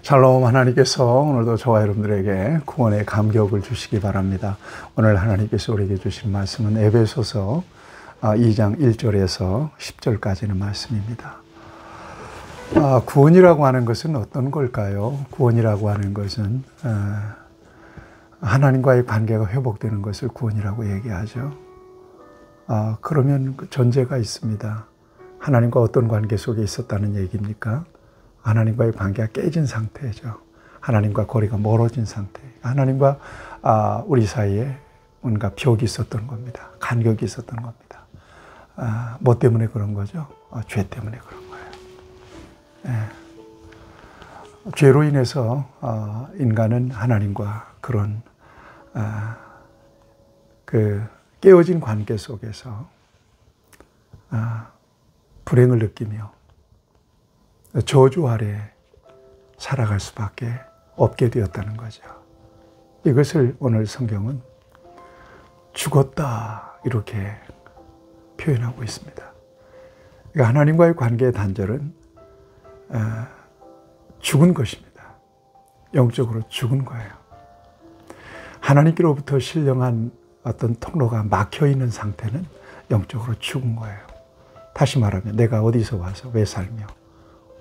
샬롬. 하나님께서 오늘도 저와 여러분들에게 구원의 감격을 주시기 바랍니다. 오늘 하나님께서 우리에게 주신 말씀은 에베소서 2장 1절에서 10절까지는 말씀입니다. 구원이라고 하는 것은 어떤 걸까요? 구원이라고 하는 것은 하나님과의 관계가 회복되는 것을 구원이라고 얘기하죠. 그러면 전제가 있습니다. 하나님과 어떤 관계 속에 있었다는 얘기입니까? 하나님과의 관계가 깨진 상태죠. 하나님과 거리가 멀어진 상태. 하나님과 우리 사이에 뭔가 벽이 있었던 겁니다. 간격이 있었던 겁니다. 뭐 때문에 그런 거죠? 죄 때문에 그런 거예요. 죄로 인해서 인간은 하나님과 그런 그 깨어진 관계 속에서 불행을 느끼며 저주 아래 살아갈 수밖에 없게 되었다는 거죠. 이것을 오늘 성경은 죽었다 이렇게 표현하고 있습니다. 그러니까 하나님과의 관계의 단절은 죽은 것입니다. 영적으로 죽은 거예요. 하나님께로부터 신령한 어떤 통로가 막혀 있는 상태는 영적으로 죽은 거예요. 다시 말하면 내가 어디서 와서 왜 살며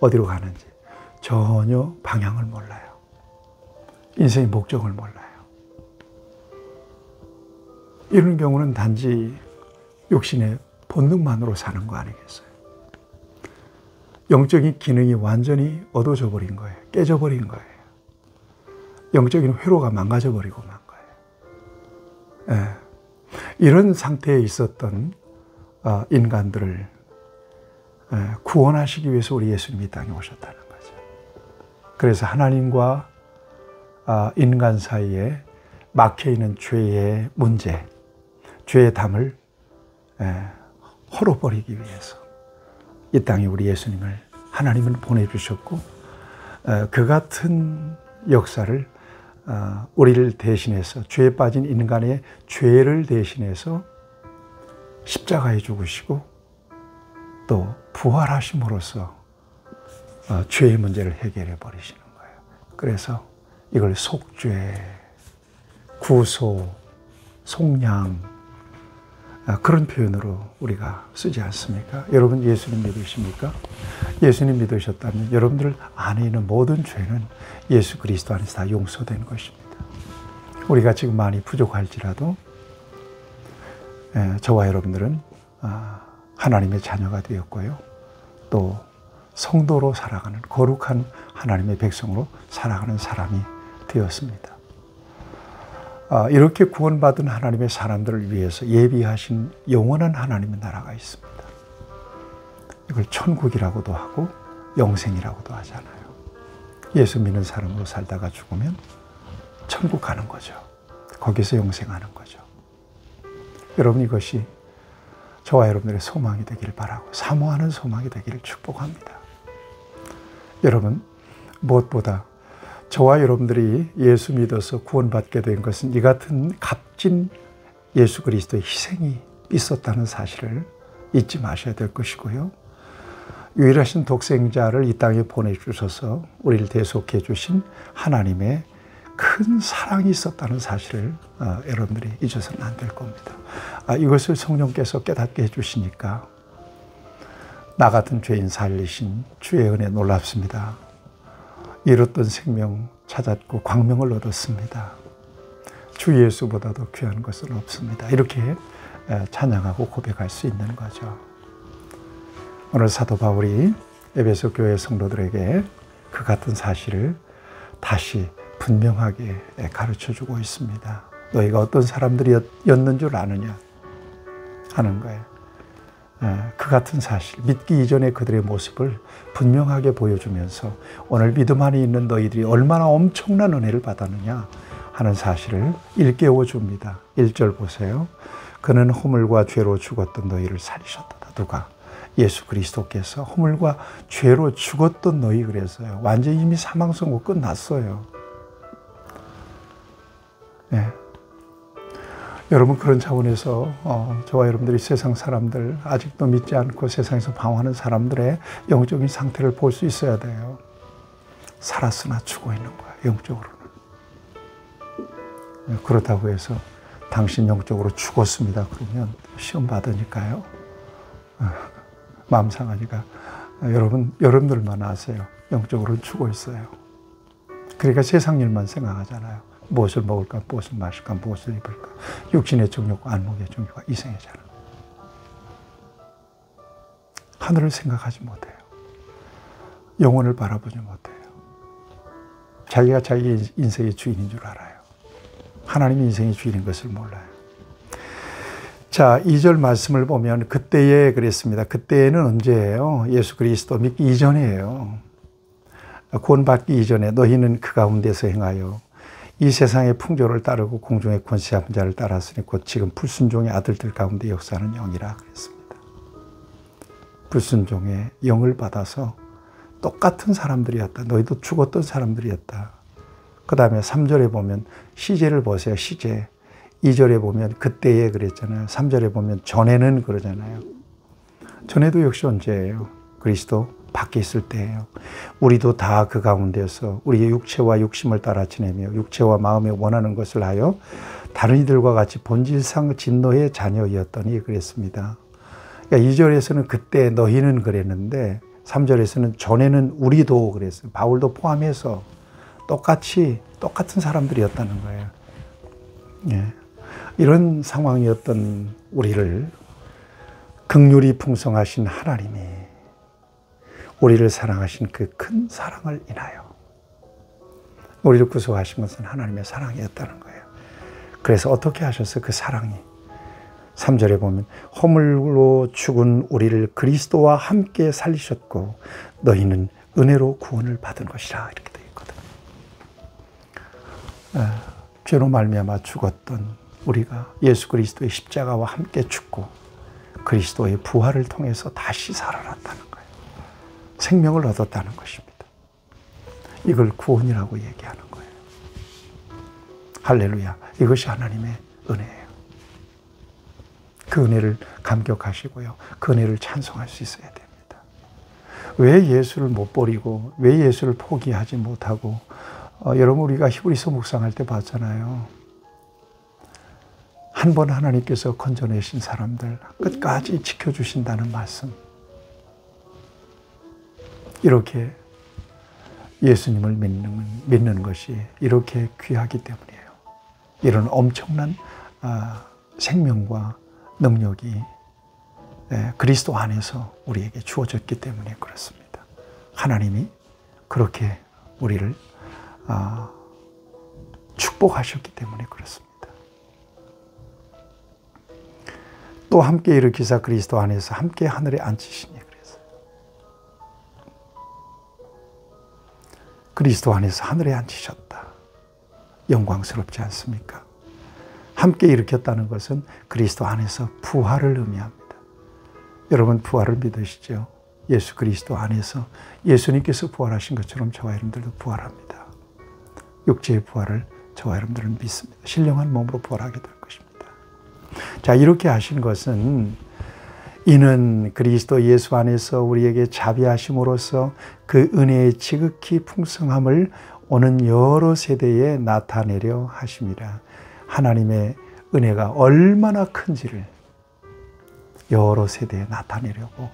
어디로 가는지 전혀 방향을 몰라요. 인생의 목적을 몰라요. 이런 경우는 단지 육신의 본능만으로 사는 거 아니겠어요? 영적인 기능이 완전히 어두워져 버린 거예요. 깨져 버린 거예요. 영적인 회로가 망가져 버리고 만 거예요. 이런 상태에 있었던 인간들을 구원하시기 위해서 우리 예수님이 이 땅에 오셨다는 거죠. 그래서 하나님과 인간 사이에 막혀있는 죄의 문제, 죄의 담을 헐어버리기 위해서 이 땅에 우리 예수님을 하나님은 보내주셨고, 그 같은 역사를 우리를 대신해서, 죄에 빠진 인간의 죄를 대신해서 십자가에 죽으시고 또 부활하심으로써 죄의 문제를 해결해 버리시는 거예요. 그래서 이걸 속죄, 구소, 속량 그런 표현으로 우리가 쓰지 않습니까? 여러분 예수님 믿으십니까? 예수님 믿으셨다면 여러분들 안에 있는 모든 죄는 예수 그리스도 안에서 다 용서된 것입니다. 우리가 지금 많이 부족할지라도 저와 여러분들은 하나님의 자녀가 되었고요. 또 성도로 살아가는 거룩한 하나님의 백성으로 살아가는 사람이 되었습니다. 이렇게 구원받은 하나님의 사람들을 위해서 예비하신 영원한 하나님의 나라가 있습니다. 이걸 천국이라고도 하고 영생이라고도 하잖아요. 예수 믿는 사람으로 살다가 죽으면 천국 가는 거죠. 거기서 영생하는 거죠. 여러분 이것이 저와 여러분들의 소망이 되기를 바라고 사모하는 소망이 되기를 축복합니다. 여러분 무엇보다 저와 여러분들이 예수 믿어서 구원받게 된 것은 이 같은 값진 예수 그리스도의 희생이 있었다는 사실을 잊지 마셔야 될 것이고요. 유일하신 독생자를 이 땅에 보내주셔서 우리를 대속해 주신 하나님의 큰 사랑이 있었다는 사실을 여러분들이 잊어서는 안 될 겁니다. 이것을 성령께서 깨닫게 해주시니까 나 같은 죄인 살리신 주의 은혜 놀랍습니다. 잃었던 생명 찾았고 광명을 얻었습니다. 주 예수보다도 귀한 것은 없습니다. 이렇게 찬양하고 고백할 수 있는 거죠. 오늘 사도 바울이 에베소 교회 성도들에게 그 같은 사실을 다시 분명하게 가르쳐주고 있습니다. 너희가 어떤 사람들이었는 줄 아느냐 하는 거예요. 그 같은 사실, 믿기 이전의 그들의 모습을 분명하게 보여주면서 오늘 믿음 안에 있는 너희들이 얼마나 엄청난 은혜를 받았느냐 하는 사실을 일깨워 줍니다. 1절 보세요. 그는 허물과 죄로 죽었던 너희를 살리셨다. 누가? 예수 그리스도께서 허물과 죄로 죽었던 너희 그래서요. 완전히 이미 사망 선고 끝났어요. 여러분 그런 차원에서 저와 여러분들이 세상 사람들, 아직도 믿지 않고 세상에서 방황하는 사람들의 영적인 상태를 볼 수 있어야 돼요. 살았으나 죽어 있는 거야, 영적으로는. 그렇다고 해서 당신 영적으로 죽었습니다 그러면 시험 받으니까요, 마음 상하니까 여러분들만 아세요. 영적으로는 죽어 있어요. 그러니까 세상 일만 생각하잖아요. 무엇을 먹을까, 무엇을 마실까, 무엇을 입을까. 육신의 정욕과 안목의 정욕과 이생이잖아. 하늘을 생각하지 못해요. 영혼을 바라보지 못해요. 자기가 자기 인생의 주인인 줄 알아요. 하나님이 인생의 주인인 것을 몰라요. 자, 2절 말씀을 보면 그때에 그랬습니다. 그때는 언제예요? 예수 그리스도 믿기 이전이에요. 구원받기 이전에 너희는 그 가운데서 행하여 이 세상의 풍조를 따르고 공중의 권세 잡은 자를 따랐으니 곧 지금 불순종의 아들들 가운데 역사하는 영이라 그랬습니다. 불순종의 영을 받아서 똑같은 사람들이었다. 너희도 죽었던 사람들이었다. 그 다음에 3절에 보면 시제를 보세요. 시제. 2절에 보면 그때에 그랬잖아요. 3절에 보면 전에는 그러잖아요. 전에도 역시 언제예요? 그리스도 밖에 있을 때예요. 우리도 다 그 가운데서 우리의 육체와 육심을 따라 지내며 육체와 마음에 원하는 것을 하여 다른 이들과 같이 본질상 진노의 자녀였더니 그랬습니다. 그러니까 2절에서는 그때 너희는 그랬는데 3절에서는 전에는 우리도 그랬어요. 바울도 포함해서 똑같은 사람들이었다는 거예요. 예. 이런 상황이었던 우리를 긍휼이 풍성하신 하나님이 우리를 사랑하신 그 큰 사랑을 인하여 우리를 구속하신 것은 하나님의 사랑이었다는 거예요. 그래서 어떻게 하셔서 그 사랑이 3절에 보면 허물로 죽은 우리를 그리스도와 함께 살리셨고 너희는 은혜로 구원을 받은 것이라 이렇게 되어 있거든요. 죄로 말미암아 죽었던 우리가 예수 그리스도의 십자가와 함께 죽고 그리스도의 부활을 통해서 다시 살아났다는 거예요. 생명을 얻었다는 것입니다. 이걸 구원이라고 얘기하는 거예요. 할렐루야. 이것이 하나님의 은혜예요. 그 은혜를 감격하시고요. 그 은혜를 찬송할 수 있어야 됩니다. 왜 예수를 못 버리고 왜 예수를 포기하지 못하고 여러분 우리가 히브리서 묵상할 때 봤잖아요. 한 번 하나님께서 건져내신 사람들 끝까지 지켜주신다는 말씀. 이렇게 예수님을 믿는 것이 이렇게 귀하기 때문이에요. 이런 엄청난 생명과 능력이 그리스도 안에서 우리에게 주어졌기 때문에 그렇습니다. 하나님이 그렇게 우리를 축복하셨기 때문에 그렇습니다. 또 함께 일으키사 그리스도 안에서 함께 하늘에 앉히시니 그랬어요. 그리스도 안에서 하늘에 앉히셨다. 영광스럽지 않습니까? 함께 일으켰다는 것은 그리스도 안에서 부활을 의미합니다. 여러분 부활을 믿으시죠? 예수 그리스도 안에서 예수님께서 부활하신 것처럼 저와 여러분들도 부활합니다. 육체의 부활을 저와 여러분들은 믿습니다. 신령한 몸으로 부활하게 될 것입니다. 자, 이렇게 하신 것은 이는 그리스도 예수 안에서 우리에게 자비하심으로써 그 은혜의 지극히 풍성함을 오는 여러 세대에 나타내려 하심이라. 하나님의 은혜가 얼마나 큰지를 여러 세대에 나타내려고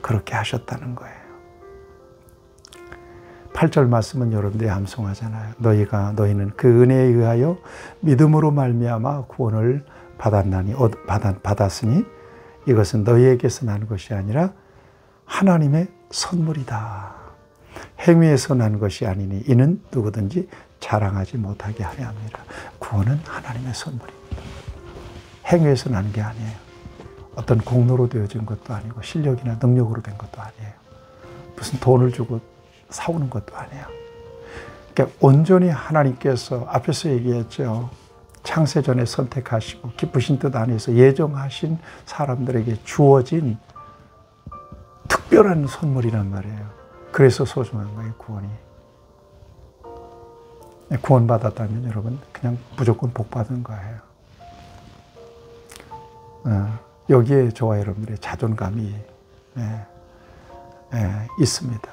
그렇게 하셨다는 거예요. 8절 말씀은 여러분들이 암송하잖아요. 너희는 그 은혜에 의하여 믿음으로 말미암아 구원을 받았으니 이것은 너희에게서 난 것이 아니라 하나님의 선물이다. 행위에서 난 것이 아니니 이는 누구든지 자랑하지 못하게 하려 함이라. 구원은 하나님의 선물입니다. 행위에서 난 게 아니에요. 어떤 공로로 되어진 것도 아니고 실력이나 능력으로 된 것도 아니에요. 무슨 돈을 주고 사오는 것도 아니에요. 그러니까 온전히 하나님께서 앞에서 얘기했죠. 창세전에 선택하시고 기쁘신 뜻 안에서 예정하신 사람들에게 주어진 특별한 선물이란 말이에요. 그래서 소중한 거예요, 구원이. 구원받았다면 여러분 그냥 무조건 복받은 거예요. 여기에 저와 여러분들의 자존감이 있습니다.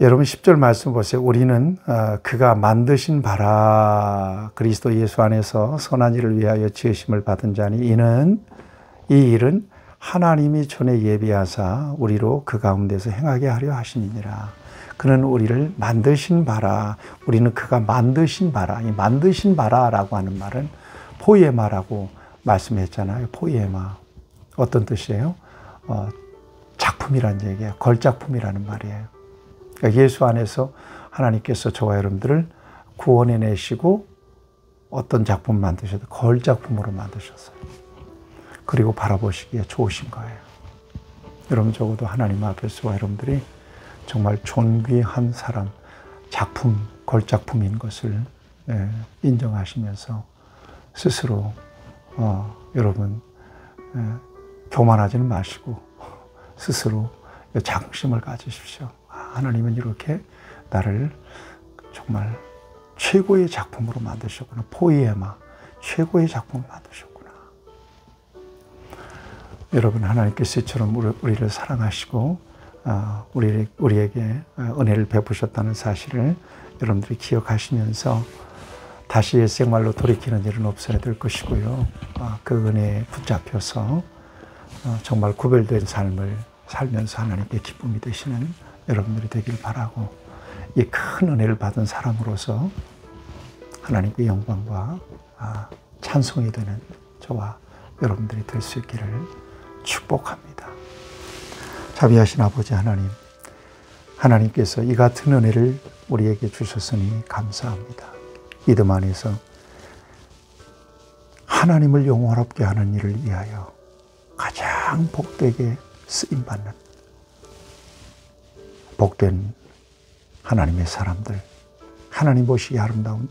여러분 10절 말씀 보세요. 우리는 그가 만드신 바라 그리스도 예수 안에서 선한 일을 위하여 지으심을 받은 자니 이는 이 일은 하나님이 전에 예비하사 우리로 그 가운데서 행하게 하려 하심이니라. 그는 우리를 만드신 바라. 우리는 그가 만드신 바라. 이 만드신 바라라고 하는 말은 포이에마라고 말씀했잖아요. 포이에마. 어떤 뜻이에요? 작품이라는 얘기예요. 걸작품이라는 말이에요. 그러니까 예수 안에서 하나님께서 저와 여러분들을 구원해 내시고 어떤 작품 만드셔도 걸작품으로 만드셨어요. 그리고 바라보시기에 좋으신 거예요. 여러분 적어도 하나님 앞에서 여러분들이 정말 존귀한 사람, 작품, 걸작품인 것을 인정하시면서 스스로 여러분 교만하지는 마시고 스스로 자긍심을 가지십시오. 하나님은 이렇게 나를 정말 최고의 작품으로 만드셨구나. 포이에마, 최고의 작품을 만드셨구나. 여러분 하나님께서 이처럼 우리를 사랑하시고 우리에게 은혜를 베푸셨다는 사실을 여러분들이 기억하시면서 다시 옛생활로 돌이키는 일은 없어야 될 것이고요. 그 은혜에 붙잡혀서 정말 구별된 삶을 살면서 하나님께 기쁨이 되시는 여러분들이 되길 바라고 이 큰 은혜를 받은 사람으로서 하나님께 영광과 찬송이 되는 저와 여러분들이 될 수 있기를 축복합니다. 자비하신 아버지 하나님, 하나님께서 이 같은 은혜를 우리에게 주셨으니 감사합니다. 믿음 안에서 하나님을 영원롭게 하는 일을 위하여 가장 복되게 쓰임받는 복된 하나님의 사람들, 하나님 보시기에 아름다운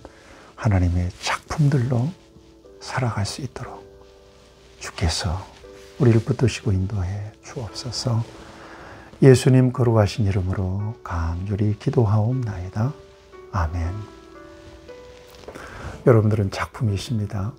하나님의 작품들로 살아갈 수 있도록 주께서 우리를 붙드시고 인도해 주옵소서. 예수님 거룩하신 이름으로 간절히 기도하옵나이다. 아멘. 여러분들은 작품이십니다.